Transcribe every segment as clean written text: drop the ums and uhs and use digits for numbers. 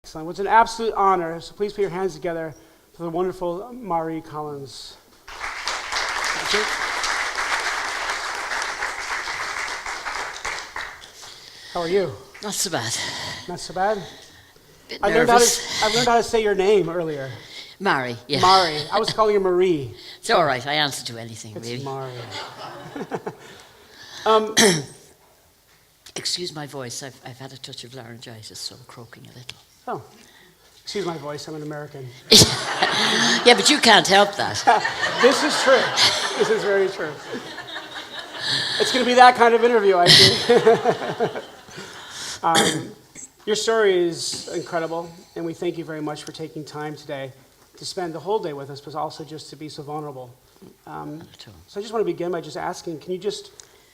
Excellent. It's an absolute honor. So please put your hands together for the wonderful Marie Collins. How are you? Not so bad. Not so bad? Bit I nervous. learned how to say your name earlier. Mari, yeah. Mari. I was calling you Marie. It's all right. I answer to anything, It's really. Mari. Excuse my voice. I've had a touch of laryngitis, so I'm croaking a little. Oh, excuse my voice. I'm an American. Yeah, but you can't help that. This is true. This is very true. It's going to be that kind of interview, I think. Your story is incredible, and we thank you very much for taking time today to spend the whole day with us, but also just to be so vulnerable. So I just want to begin by just asking, can you just,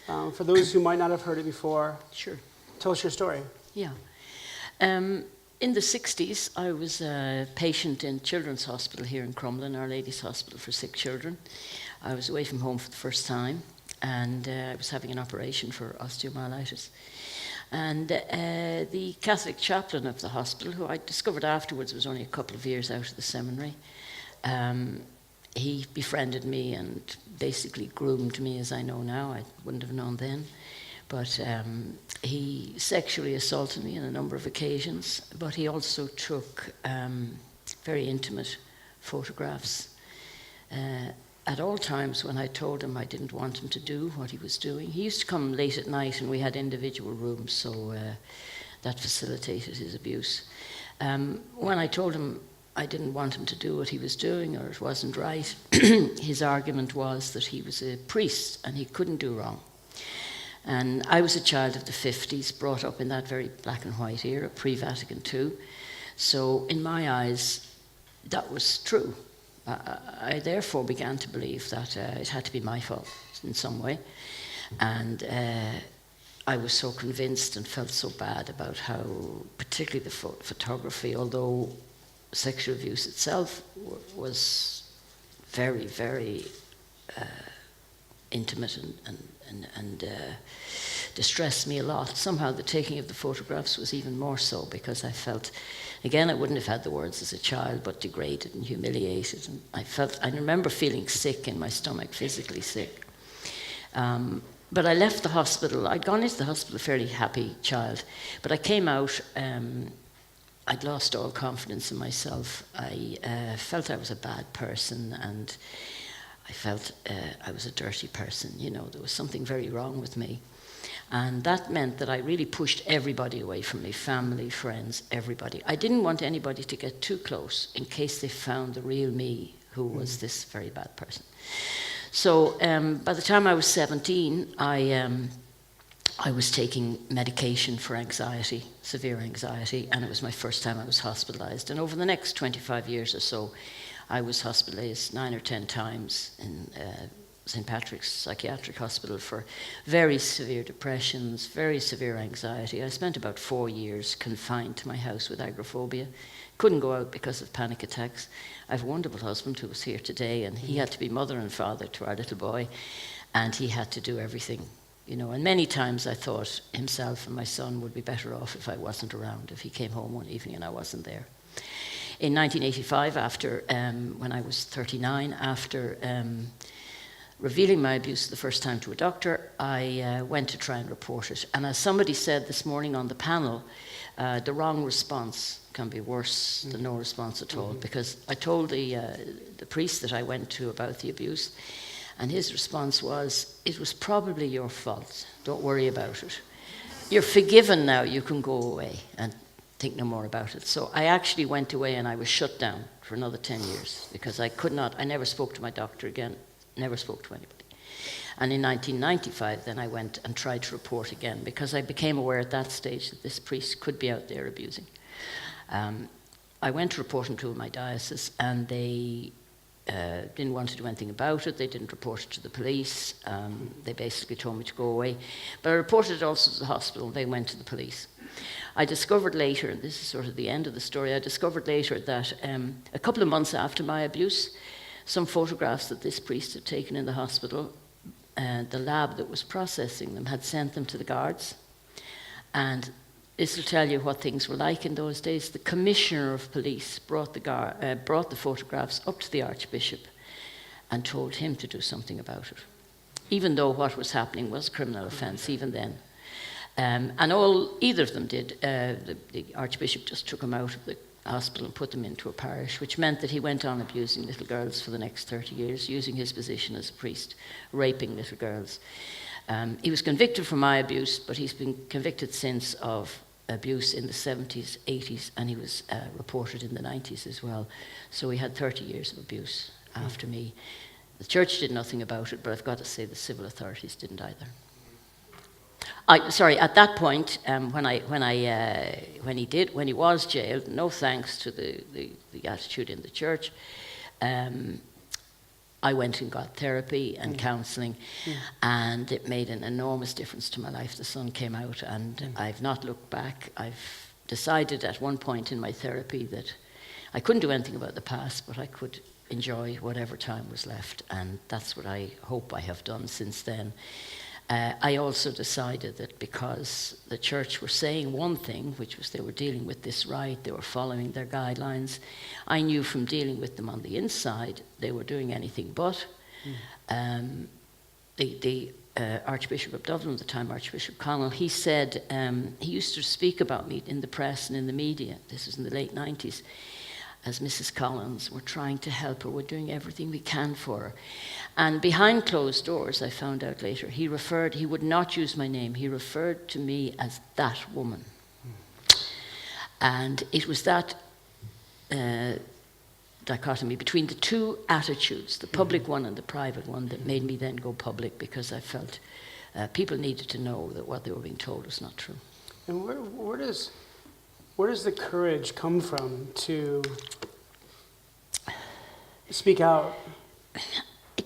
for those who might not have heard it before, Sure. tell us your story? Yeah. In the 60s, I was a patient in Children's Hospital here in Crumlin, Our Lady's Hospital for Sick Children. I was away from home for the first time, and I was having an operation for osteomyelitis. And the Catholic chaplain of the hospital, who I discovered afterwards was only a couple of years out of the seminary, he befriended me and basically groomed me, as I know now. I wouldn't have known then. But he sexually assaulted me on a number of occasions, but he also took very intimate photographs. At all times when I told him I didn't want him to do what he was doing. He used to come late at night and we had individual rooms, so that facilitated his abuse. When I told him I didn't want him to do what he was doing or it wasn't right, his argument was that he was a priest and he couldn't do wrong. And I was a child of the 50s, brought up in that very black and white era, pre-Vatican II. So in my eyes, that was true. I therefore began to believe that it had to be my fault in some way. And I was so convinced and felt so bad about how, particularly the photography, although sexual abuse itself was very, very intimate and distressed me a lot. Somehow the taking of the photographs was even more so, because I felt, again, I wouldn't have had the words as a child, but degraded and humiliated. And I remember feeling sick in my stomach, physically sick. But I left the hospital. I'd gone into the hospital a fairly happy child, but I came out, I'd lost all confidence in myself. I felt I was a bad person, and I felt I was a dirty person. You know, there was something very wrong with me. And that meant that I really pushed everybody away from me, family, friends, everybody. I didn't want anybody to get too close in case they found the real me, who was this very bad person. So by the time I was 17, I was taking medication for anxiety, severe anxiety, and it was my first time I was hospitalized. And over the next 25 years or so, I was hospitalized 9 or 10 times in St. Patrick's Psychiatric Hospital for very severe depressions, very severe anxiety. I spent about 4 years confined to my house with agoraphobia. Couldn't go out because of panic attacks. I have a wonderful husband who was here today, and he had to be mother and father to our little boy, and he had to do everything, you know. And many times I thought himself and my son would be better off if I wasn't around, if he came home one evening and I wasn't there. In 1985, after when I was 39, after revealing my abuse the first time to a doctor, I went to try and report it. And as somebody said this morning on the panel, the wrong response can be worse than no response at all. Because I told the priest that I went to about the abuse, and his response was, "It was probably your fault. Don't worry about it. You're forgiven now. You can go away and think no more about it." So I actually went away and I was shut down for another 10 years because I never spoke to my doctor again. Never spoke to anybody. And in 1995, then I went and tried to report again, because I became aware at that stage that this priest could be out there abusing. I went to report him to my diocese, and they didn't want to do anything about it. They didn't report it to the police. They basically told me to go away. But I reported it also to the hospital. They went to the police. I discovered later, and this is sort of the end of the story, I discovered later that a couple of months after my abuse, some photographs that this priest had taken in the hospital, the lab that was processing them had sent them to the guards, and this will tell you what things were like in those days. The commissioner of police brought the photographs up to the Archbishop and told him to do something about it, even though what was happening was a criminal offence even then. And either of them did. The Archbishop just took him out of the hospital and put them into a parish, which meant that he went on abusing little girls for the next 30 years, using his position as a priest, raping little girls. He was convicted for my abuse, but he's been convicted since of abuse in the 70s, 80s, and he was reported in the 90s as well. So he had 30 years of abuse after me. The church did nothing about it, but I've got to say the civil authorities didn't either. At that point, when he was jailed, no thanks to the attitude in the church, I went and got therapy and counselling, and it made an enormous difference to my life. The sun came out, and I've not looked back. I've decided at one point in my therapy that I couldn't do anything about the past, but I could enjoy whatever time was left, and that's what I hope I have done since then. I also decided that because the church were saying one thing, which was they were dealing with this right, they were following their guidelines, I knew from dealing with them on the inside they were doing anything but. The Archbishop of Dublin at the time, Archbishop Connell, he said, he used to speak about me in the press and in the media, this was in the late 90s, as Mrs. Collins. We're trying to help her, we're doing everything we can for her. And behind closed doors, I found out later, he would not use my name, he referred to me as that woman. And it was that dichotomy between the two attitudes, the public one and the private one, that made me then go public, because I felt people needed to know that what they were being told was not true. And where does the courage come from to speak out?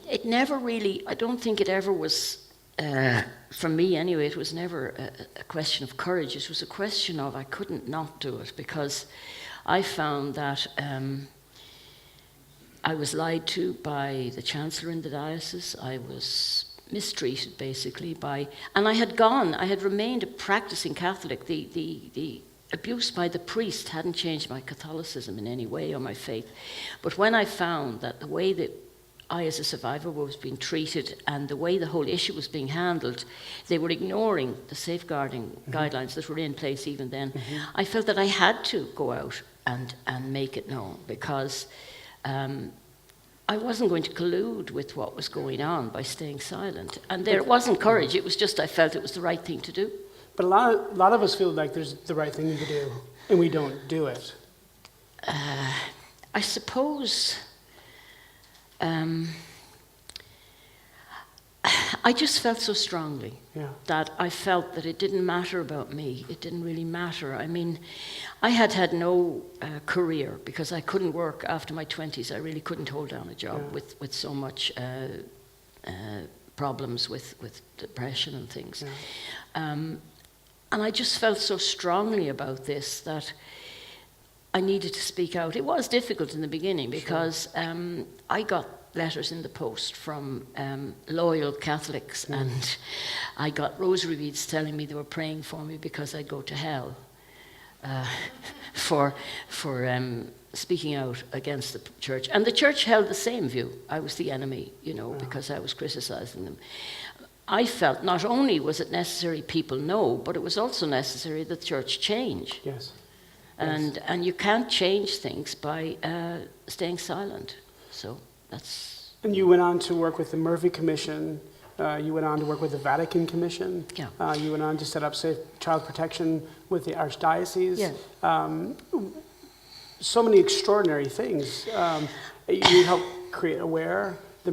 It never really, I don't think it ever was, for me anyway, it was never a question of courage. It was a question of I couldn't not do it, because I found that I was lied to by the chancellor in the diocese. I was mistreated basically and I had remained a practicing Catholic. The abuse by the priest hadn't changed my Catholicism in any way or my faith. But when I found that the way that I as a survivor was being treated and the way the whole issue was being handled, they were ignoring the safeguarding guidelines that were in place even then, I felt that I had to go out and make it known, because I wasn't going to collude with what was going on by staying silent. And there wasn't courage, it was just I felt it was the right thing to do. But a lot of us feel like there's the right thing to do, and we don't do it. I suppose I just felt so strongly that I felt that it didn't matter about me. It didn't really matter. I mean, I had no career because I couldn't work after my 20s. I really couldn't hold down a job with so much problems with depression and things. And I just felt so strongly about this that I needed to speak out. It was difficult in the beginning because I got letters in the post from loyal Catholics, and I got rosary beads telling me they were praying for me because I'd go to hell for speaking out against the church. And the church held the same view. I was the enemy, because I was criticizing them. I felt not only was it necessary people know, but it was also necessary that the church change. Yes. And you can't change things by staying silent. So that's... And you went on to work with the Murphy Commission. You went on to work with the Vatican Commission. Yeah. You went on to set up safe child protection with the Archdiocese. Yeah. So many extraordinary things. You helped create AWARE, the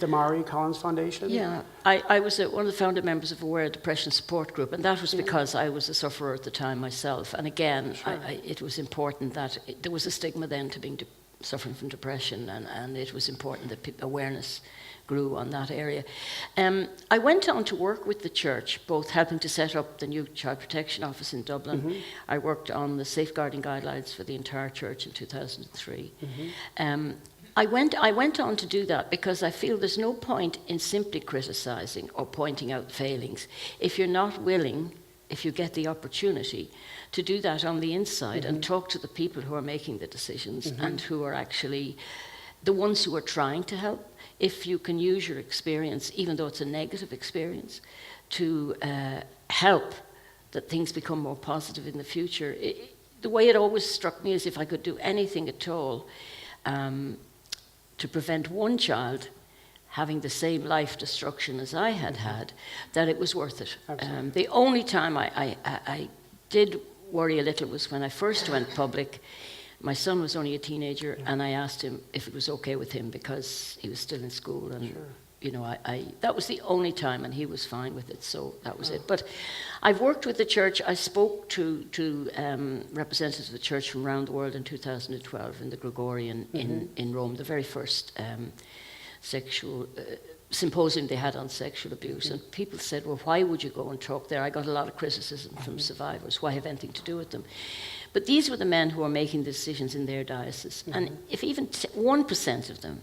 Marie Collins Foundation. Yeah, I was one of the founding members of AWARE Depression Support Group, and that was because I was a sufferer at the time myself. And again, it was important that there was a stigma then to being suffering from depression, and it was important that awareness grew on that area. I went on to work with the church, both helping to set up the new Child Protection Office in Dublin. I worked on the safeguarding guidelines for the entire church in 2003. I went on to do that because I feel there's no point in simply criticising or pointing out failings if you're not willing if you get the opportunity to do that on the inside and talk to the people who are making the decisions and who are actually the ones who are trying to help. If you can use your experience, even though it's a negative experience, to help that things become more positive in the future. The way it always struck me is if I could do anything at all to prevent one child having the same life destruction as I had had, that it was worth it. The only time I did worry a little was when I first went public. My son was only a teenager, and I asked him if it was okay with him because he was still in school, and you know, that was the only time, and he was fine with it, so that was it. But I've worked with the church. I spoke to representatives of the church from around the world in 2012 in the Gregorian in Rome, the very first sexual symposium they had on sexual abuse, and people said, well, why would you go and talk there? I got a lot of criticism from survivors. Why have anything to do with them? But these were the men who were making the decisions in their diocese, and if even 1% of them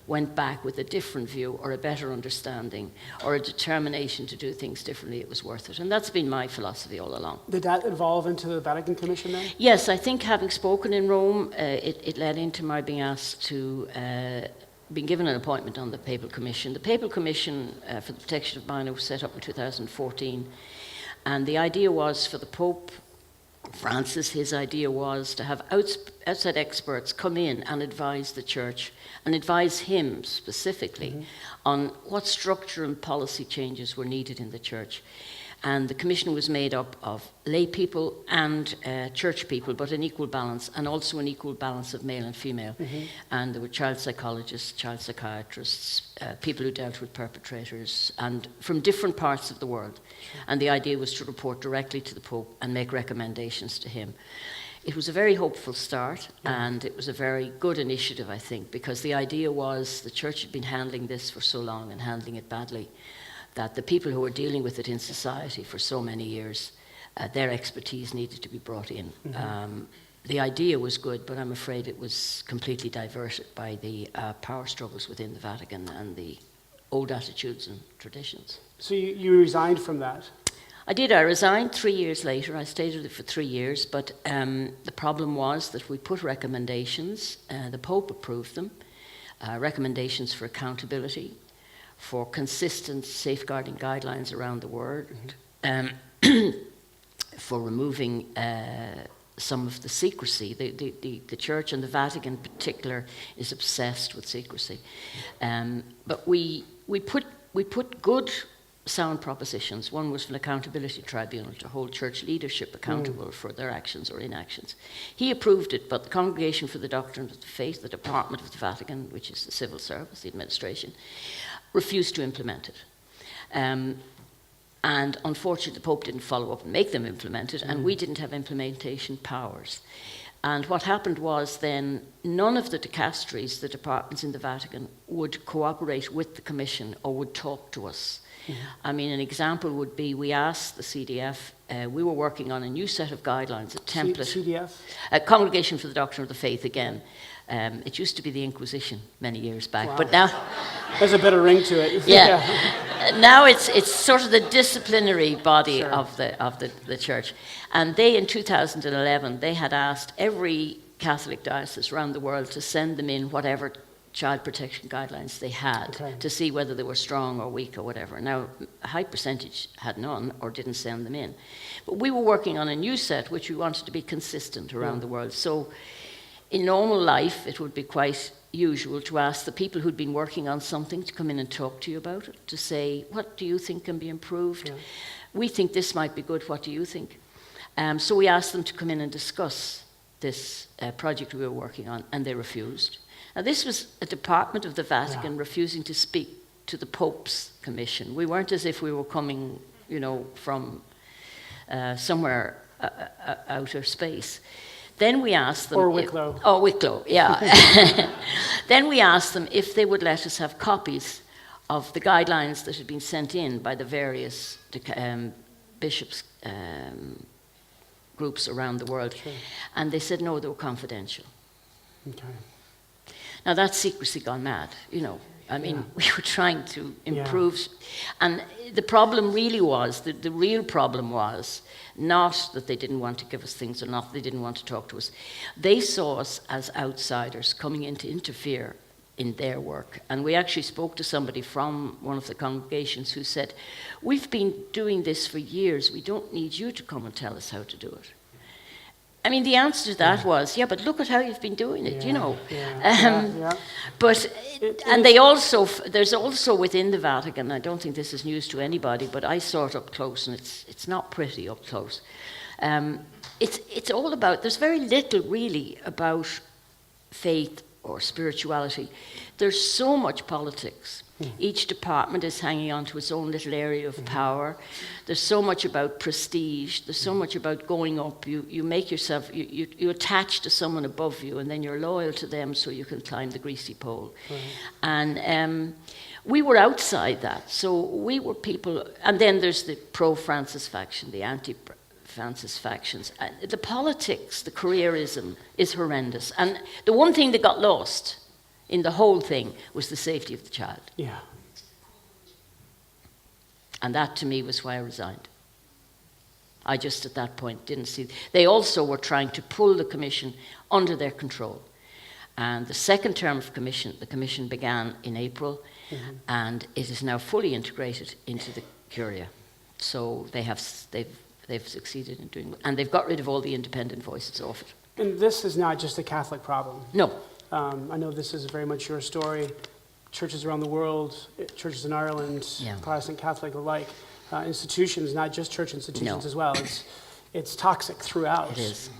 went back with a different view or a better understanding or a determination to do things differently, it was worth it. And that's been my philosophy all along. Did that evolve into the Vatican Commission then? Yes, I think having spoken in Rome, it led into my being asked to been given an appointment on the Papal Commission. The Papal Commission for the Protection of Minors was set up in 2014, and the idea was for the Pope Francis, his idea was to have outside experts come in and advise the church and advise him specifically on what structure and policy changes were needed in the church. And the commission was made up of lay people and church people, but an equal balance, and also an equal balance of male and female. And there were child psychologists, child psychiatrists, people who dealt with perpetrators, and from different parts of the world. And the idea was to report directly to the Pope and make recommendations to him. It was a very hopeful start, and it was a very good initiative, I think, because the idea was the church had been handling this for so long and handling it badly, that the people who were dealing with it in society for so many years, their expertise needed to be brought in. The idea was good, but I'm afraid it was completely diverted by the power struggles within the Vatican and the old attitudes and traditions. So you resigned from that? I did. I resigned 3 years later. I stayed with it for 3 years, but the problem was that we put recommendations, the Pope approved them, recommendations for accountability, for consistent safeguarding guidelines around the world, for removing some of the secrecy. The Church, and the Vatican in particular, is obsessed with secrecy. But we put good, sound propositions. One was an accountability tribunal to hold church leadership accountable for their actions or inactions. He approved it, but the Congregation for the Doctrine of the Faith, the Department of the Vatican, which is the civil service, the administration, refused to implement it. And unfortunately, the Pope didn't follow up and make them implement it, and we didn't have implementation powers. And what happened was then none of the dicasteries, the departments in the Vatican, would cooperate with the Commission or would talk to us. I mean, an example would be we asked the CDF, we were working on a new set of guidelines, a template. CDF? A Congregation for the Doctrine of the Faith, again. It used to be the Inquisition many years back, Wow. but now... There's a bit of ring to it. Yeah. Now it's sort of the disciplinary body Sure. of the church. And they, in 2011, they had asked every Catholic diocese around the world to send them in whatever child protection guidelines they had to see whether they were strong or weak or whatever. Now, a high percentage had none or didn't send them in. But we were working on a new set which we wanted to be consistent around the world. So in normal life, it would be quite usual to ask the people who'd been working on something to come in and talk to you about it, to say, what do you think can be improved? Yeah. We think this might be good, what do you think? So we asked them to come in and discuss this project we were working on, and they refused. Now, this was a department of the Vatican refusing to speak to the Pope's commission. We weren't as if we were coming, from somewhere outer space. Then we asked them... Or Wicklow. Wicklow, yeah. Then we asked them if they would let us have copies of the guidelines that had been sent in by the various bishops' groups around the world. Sure. And they said, no, they were confidential. Okay. Now, that's secrecy gone mad, I mean, we were trying to improve. And the problem really was, the real problem was not that they didn't want to give us things or not they didn't want to talk to us. They saw us as outsiders coming in to interfere in their work. And we actually spoke to somebody from one of the congregations who said, we've been doing this for years. We don't need you to come and tell us how to do it. I mean, the answer to that was, but look at how you've been doing it, you know. But, there's also within the Vatican, I don't think this is news to anybody, but I saw it up close, and it's not pretty up close. It's all about, there's very little really about faith or spirituality. There's so much politics. Each department is hanging on to its own little area of power. There's so much about prestige. There's so much about going up. You make yourself, you attach to someone above you, and then you're loyal to them so you can climb the greasy pole. And we were outside that. So we were people, and then there's the pro-Francis faction, the anti-Francis factions. The politics, the careerism is horrendous. And the one thing that got lost in the whole thing was the safety of the child. Yeah. And that to me was why I resigned. I just at that point didn't see. They also were trying to pull the commission under their control. And the second term of the commission began in April, and it is now fully integrated into the Curia. So they've succeeded in doing it. And they've got rid of all the independent voices off it. And this is not just a Catholic problem. No. I know this is very much your story. Churches around the world, churches in Ireland, Protestant, Catholic alike, institutions, not just church institutions as well. It's toxic throughout. It is.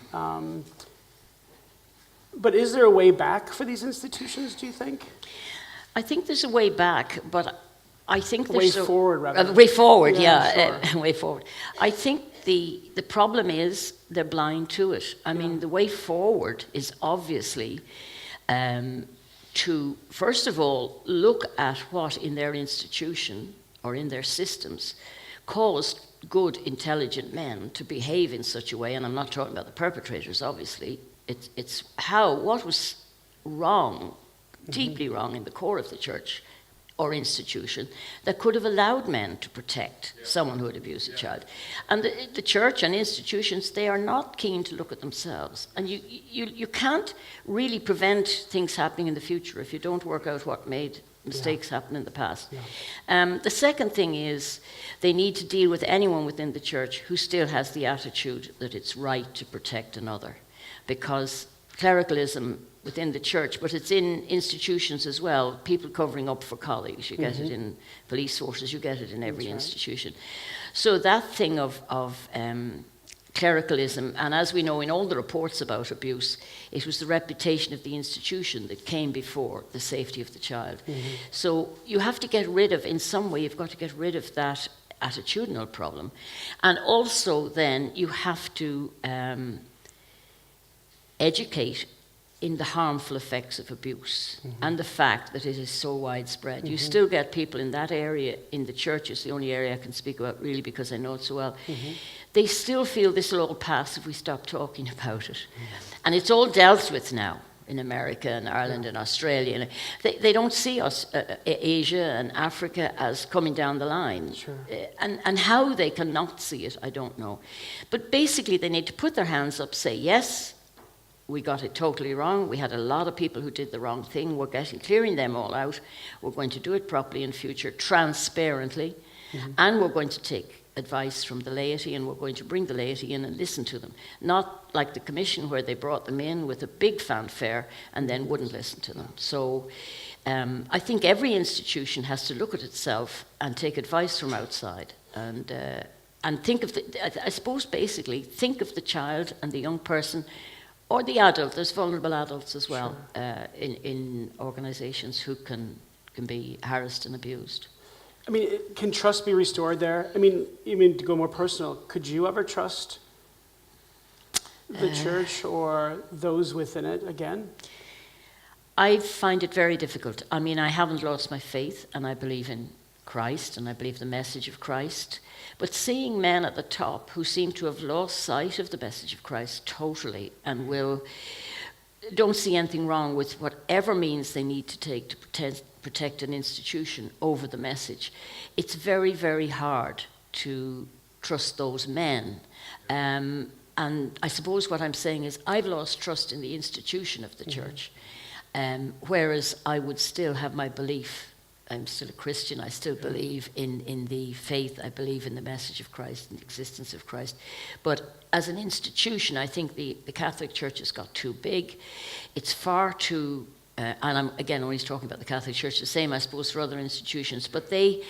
But is there a way back for these institutions, do you think? I think there's a way back, but I think there's a way forward, rather. Way forward, Sure. way forward. I think the problem is they're blind to it. I mean, the way forward is obviously to, first of all, look at what in their institution or in their systems caused good, intelligent men to behave in such a way, and I'm not talking about the perpetrators, obviously. It's what was wrong, deeply wrong in the core of the church or institution that could have allowed men to protect someone who had abused a child. And the church and institutions, they are not keen to look at themselves. And you can't really prevent things happening in the future if you don't work out what made mistakes happen in the past. The second thing is they need to deal with anyone within the church who still has the attitude that it's right to protect another. Because clericalism within the church, but it's in institutions as well, people covering up for colleagues. You get it in police forces, you get it in every institution. So that thing of clericalism, and as we know in all the reports about abuse, it was the reputation of the institution that came before the safety of the child. So you have to get rid of, in some way, you've got to get rid of that attitudinal problem. And also then you have to educate in the harmful effects of abuse and the fact that it is so widespread. You still get people in that area, in the church, it's the only area I can speak about really because I know it so well. They still feel this will all pass if we stop talking about it. And it's all dealt with now in America and Ireland and Australia. They don't see us, Asia and Africa, as coming down the line. And how they cannot see it, I don't know. But basically they need to put their hands up, say, yes, we got it totally wrong. We had a lot of people who did the wrong thing. We're clearing them all out. We're going to do it properly in future, transparently. And we're going to take advice from the laity, and we're going to bring the laity in and listen to them. Not like the commission where they brought them in with a big fanfare and then wouldn't listen to them. So I think every institution has to look at itself and take advice from outside and think of I suppose basically, think of the child and the young person or the adult. There's vulnerable adults as well in organizations who can be harassed and abused. I mean, can trust be restored there? I mean, even to go more personal, could you ever trust the church or those within it again? I find it very difficult. I mean, I haven't lost my faith, and I believe in Christ, and I believe the message of Christ. But seeing men at the top who seem to have lost sight of the message of Christ totally and don't see anything wrong with whatever means they need to take to protect an institution over the message, it's very, very hard to trust those men. And I suppose what I'm saying is I've lost trust in the institution of the church, whereas I would still have my belief. I'm still a Christian. I still believe in the faith. I believe in the message of Christ and the existence of Christ. But as an institution, I think the Catholic Church has got too big. It's far too, and I'm again only talking about the Catholic Church, the same I suppose for other institutions, but they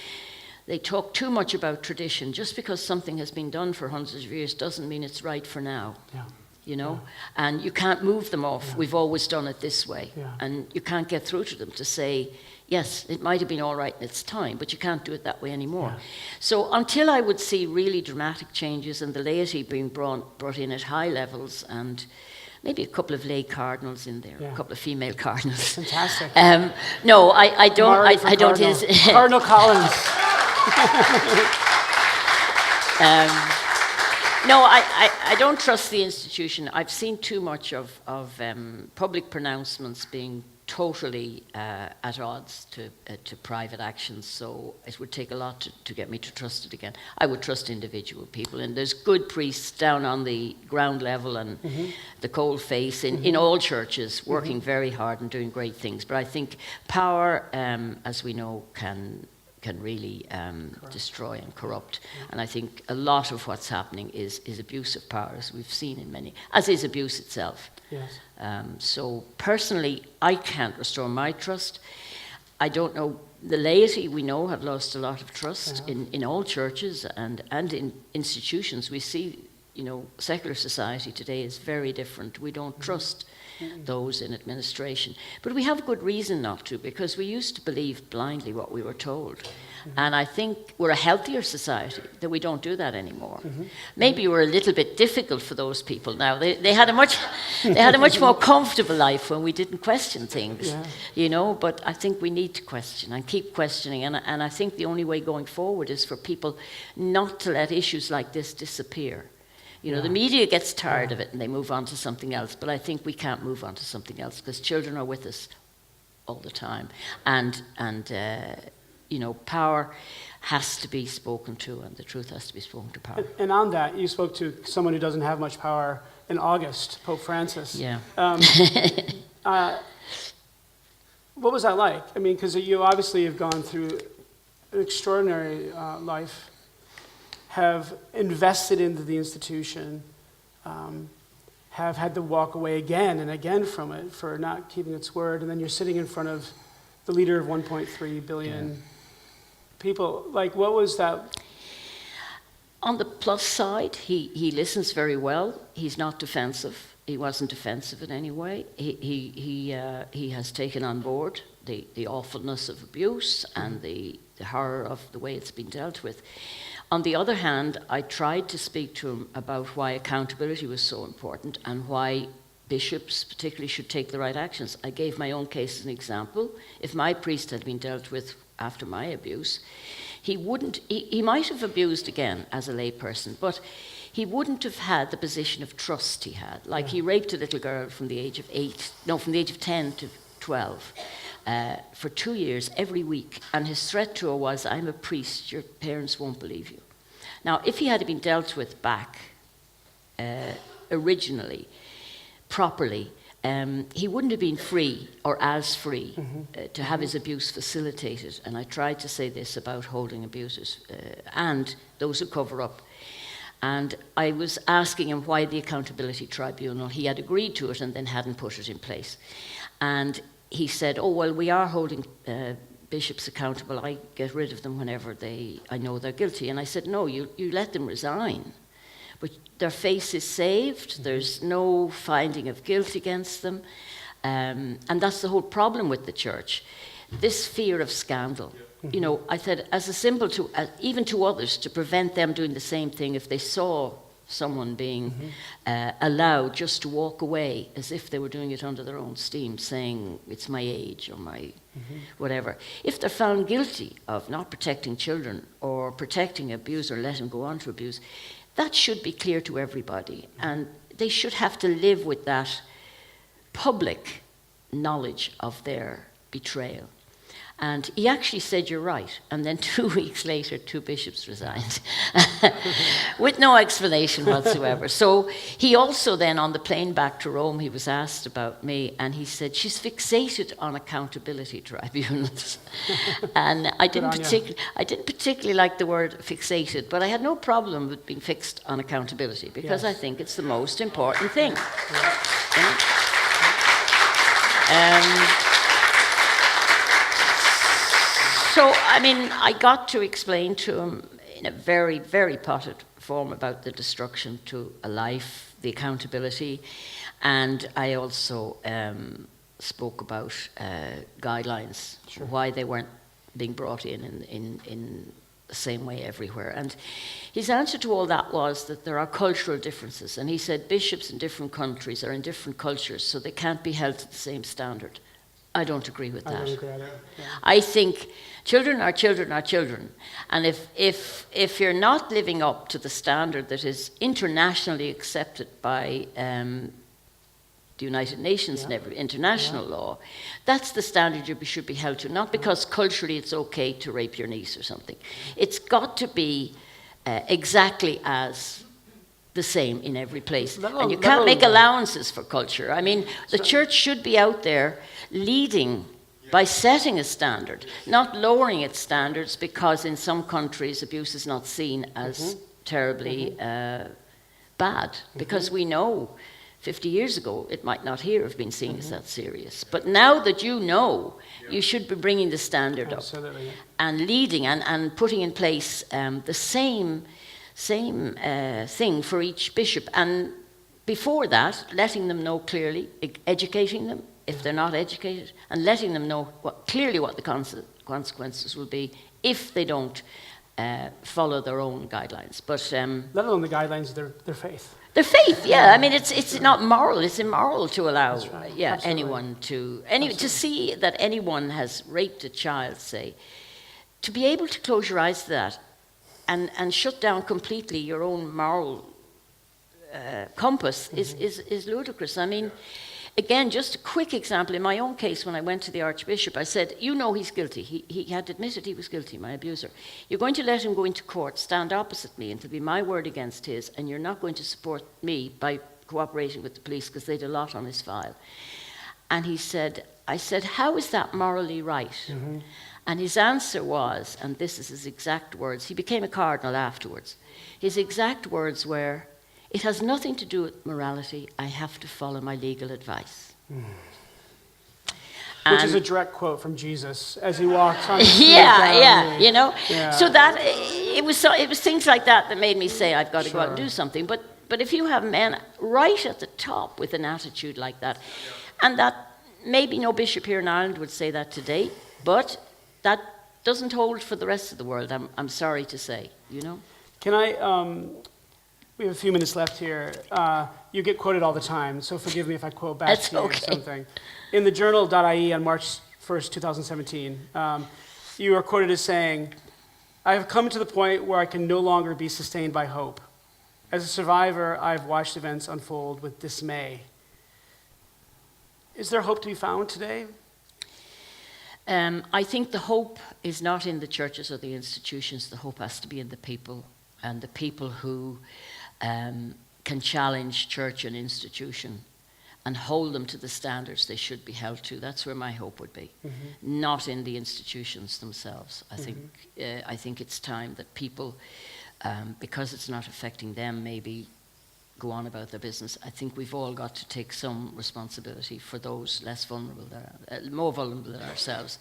talk too much about tradition. Just because something has been done for hundreds of years doesn't mean it's right for now. Yeah. You know, and you can't move them off. Yeah. We've always done it this way. Yeah. And you can't get through to them to say, yes, it might have been all right in its time, but you can't do it that way anymore. Yeah. So until I would see really dramatic changes and the laity being brought in at high levels, and maybe a couple of lay cardinals in there, a couple of female cardinals. Fantastic. No, I don't. Marty for I don't. Cardinal. Cardinal Collins. No, I don't trust the institution. I've seen too much of public pronouncements being totally at odds to private actions, so it would take a lot to get me to trust it again. I would trust individual people, and there's good priests down on the ground level and the cold face in all churches working very hard and doing great things. But I think power, as we know, can really destroy and corrupt. And I think a lot of what's happening is abuse of power, as we've seen in many, as is abuse itself. Yes. So personally, I can't restore my trust. I don't know, the laity we know have lost a lot of trust in all churches and in institutions. We see, secular society today is very different. We don't trust those in administration. But we have good reason not to, because we used to believe blindly what we were told. And I think we're a healthier society that we don't do that anymore. Maybe we're a little bit difficult for those people now. They had a much more comfortable life when we didn't question things, but I think we need to question and keep questioning. And I think the only way going forward is for people not to let issues like this disappear. The media gets tired of it and they move on to something else, but I think we can't move on to something else because children are with us all the time. And power has to be spoken to, and the truth has to be spoken to power. And on that, you spoke to someone who doesn't have much power in August, Pope Francis. Yeah. What was that like? I mean, because you obviously have gone through an extraordinary life, have invested into the institution, have had to walk away again and again from it for not keeping its word, and then you're sitting in front of the leader of 1.3 billion people. Like, what was that? On the plus side, he listens very well. He's not defensive. He wasn't defensive in any way. He has taken on board the awfulness of abuse and the horror of the way it's been dealt with. On the other hand, I tried to speak to him about why accountability was so important and why bishops particularly should take the right actions. I gave my own case as an example. If my priest had been dealt with after my abuse, he might have abused again as a lay person, but he wouldn't have had the position of trust he had. Like, he raped a little girl from the age of 10 to 12. For 2 years, every week. And his threat to her was, I'm a priest, your parents won't believe you. Now, if he had been dealt with back originally, properly, he wouldn't have been free or as free to have his abuse facilitated. And I tried to say this about holding abusers and those who cover up. And I was asking him why the accountability tribunal. He had agreed to it and then hadn't put it in place. And he said, oh, well, we are holding bishops accountable. I get rid of them whenever I know they're guilty. And I said, no, you let them resign. But their face is saved. There's no finding of guilt against them. And that's the whole problem with the church. This fear of scandal. I said, as a symbol to, even to others, to prevent them doing the same thing if they saw someone being allowed just to walk away as if they were doing it under their own steam, saying it's my age or my whatever. If they're found guilty of not protecting children or protecting abuse or letting go on to abuse, that should be clear to everybody. And they should have to live with that public knowledge of their betrayal. And he actually said, "You're right." And then 2 weeks later, 2 bishops resigned with no explanation whatsoever. So he also then, on the plane back to Rome, he was asked about me, and he said, "She's fixated on accountability tribunals." And I didn't particularly like the word fixated, but I had no problem with being fixed on accountability, because I think it's the most important thing. So, I mean, I got to explain to him in a very, very potted form about the destruction to a life, the accountability, and I also spoke about guidelines, why they weren't being brought in the same way everywhere. And his answer to all that was that there are cultural differences, and he said bishops in different countries are in different cultures, so they can't be held to the same standard. I don't agree with that. I don't agree either. Yeah. I think children are children are children. And if you're not living up to the standard that is internationally accepted by the United Nations and every international law, that's the standard you should be held to, not because culturally it's okay to rape your niece or something. It's got to be exactly as the same in every place. And you can't make allowances for culture. I mean, the church should be out there leading by setting a standard, not lowering its standards, because in some countries abuse is not seen as terribly bad, because we know 50 years ago it might not here have been seen as that serious. But now that you know, you should be bringing the standard up and leading and putting in place the same thing for each bishop, and before that letting them know clearly, educating them if they're not educated, and letting them know clearly what the consequences will be if they don't follow their own guidelines. But let alone the guidelines, their faith. Their faith, yeah. I mean, it's not moral. It's immoral to allow, anyone to see that anyone has raped a child, say, to be able to close your eyes to that and shut down completely your own moral compass is ludicrous. I mean. Again, just a quick example. In my own case, when I went to the Archbishop, I said, "You know he's guilty. He had admitted he was guilty, my abuser. You're going to let him go into court, stand opposite me, and it'll be my word against his, and you're not going to support me by cooperating with the police because they did a lot on his file." And I said, "How is that morally right?" And his answer was, and this is his exact words, he became a cardinal afterwards. His exact words were, "It has nothing to do with morality. I have to follow my legal advice." Which is a direct quote from Jesus as he walks on the street. You know. Yeah. So that it was things like that made me say I've got to go out and do something. But if you have men right at the top with an attitude like that, and that maybe no bishop here in Ireland would say that today, but that doesn't hold for the rest of the world. I'm sorry to say, you know. Can I? We have a few minutes left here. You get quoted all the time, so forgive me if I quote back to you or something. In the journal.ie on March 1st, 2017, you are quoted as saying, "I have come to the point where I can no longer be sustained by hope. As a survivor, I have watched events unfold with dismay." Is there hope to be found today? I think the hope is not in the churches or the institutions. The hope has to be in the people, and the people who can challenge church and institution and hold them to the standards they should be held to. That's where my hope would be, not in the institutions themselves. I think it's time that people, because it's not affecting them, maybe go on about their business. I think we've all got to take some responsibility for those less vulnerable, more vulnerable than ourselves.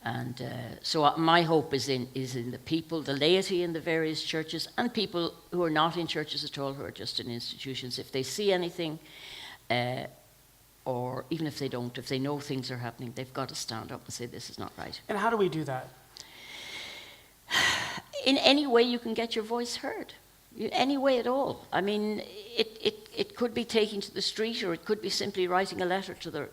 And so my hope is in the people, the laity in the various churches, and people who are not in churches at all, who are just in institutions. If they see anything, or even if they don't, if they know things are happening, they've got to stand up and say, "This is not right." And how do we do that? In any way you can get your voice heard. Any way at all. I mean, it could be taking to the street, or it could be simply writing a letter to the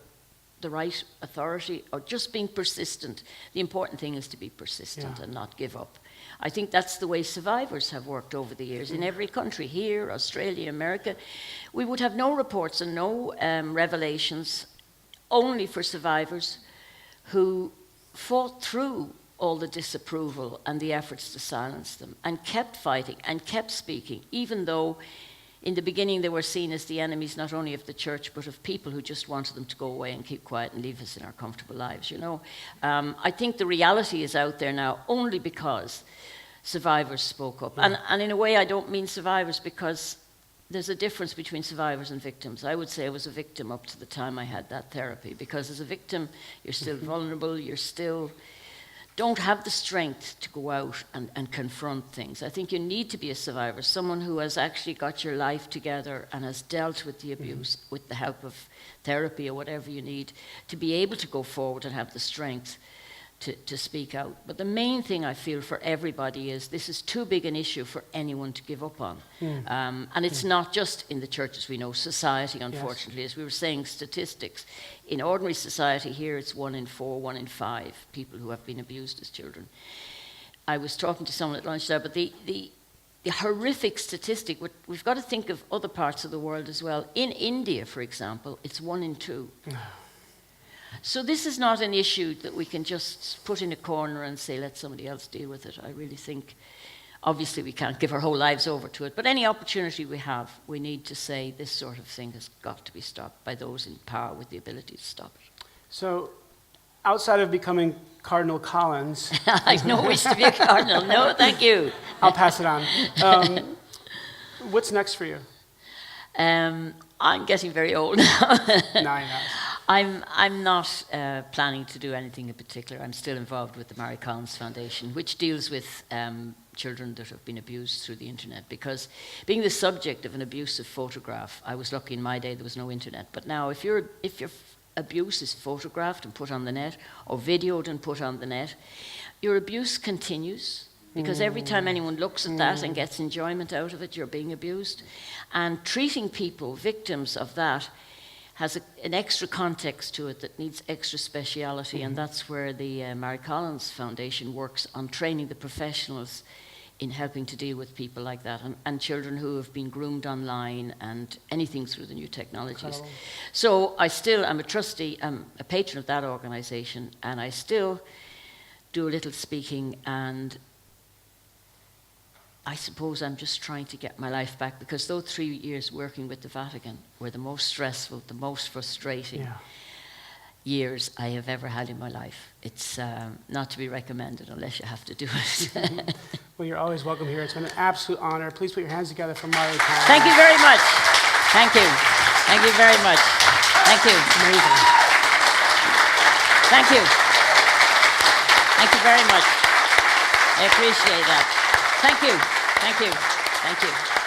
right authority, or just being persistent. The important thing is to be persistent and not give up. I think that's the way survivors have worked over the years in every country, here, Australia, America. We would have no reports and no revelations, only for survivors who fought through all the disapproval and the efforts to silence them, and kept fighting and kept speaking, even though in the beginning they were seen as the enemies not only of the church but of people who just wanted them to go away and keep quiet and leave us in our comfortable lives, you know. I think the reality is out there now only because survivors spoke up. Yeah. And in a way I don't mean survivors, because there's a difference between survivors and victims. I would say I was a victim up to the time I had that therapy, because as a victim you're still vulnerable, you're still don't have the strength to go out and confront things. I think you need to be a survivor, someone who has actually got your life together and has dealt with the abuse with the help of therapy or whatever you need, to be able to go forward and have the strength to speak out. But the main thing I feel for everybody is this is too big an issue for anyone to give up on. And it's not just in the church, as we know, society, unfortunately. Yes. As we were saying, statistics. In ordinary society here, it's 1 in 4, 1 in 5 people who have been abused as children. I was talking to someone at lunch there, but the horrific statistic, we've got to think of other parts of the world as well. In India, for example, it's 1 in 2. So this is not an issue that we can just put in a corner and say, let somebody else deal with it. I really think, obviously we can't give our whole lives over to it, but any opportunity we have, we need to say this sort of thing has got to be stopped by those in power with the ability to stop it. So, outside of becoming Cardinal Collins... I no wish to be a cardinal. No, thank you. I'll pass it on. What's next for you? I'm getting very old now. No, you're not. I'm not planning to do anything in particular. I'm still involved with the Mary Collins Foundation, which deals with children that have been abused through the internet. Because being the subject of an abusive photograph, I was lucky in my day there was no internet. But now, if your abuse is photographed and put on the net, or videoed and put on the net, your abuse continues. Because every time anyone looks at that and gets enjoyment out of it, you're being abused. And treating people, victims of that, has an extra context to it that needs extra speciality, and that's where the Mary Collins Foundation works on training the professionals in helping to deal with people like that, and children who have been groomed online and anything through the new technologies. Incredible. So I'm a trustee, I'm a patron of that organisation, and I still do a little speaking, and I suppose I'm just trying to get my life back, because those 3 years working with the Vatican were the most stressful, the most frustrating years I have ever had in my life. It's not to be recommended unless you have to do it. Well, you're always welcome here. It's been an absolute honor. Please put your hands together for Mary Collins. Thank you very much. Thank you. Thank you very much. Thank you. Amazing. Thank you. Thank you very much. I appreciate that. Thank you. Thank you. Thank you.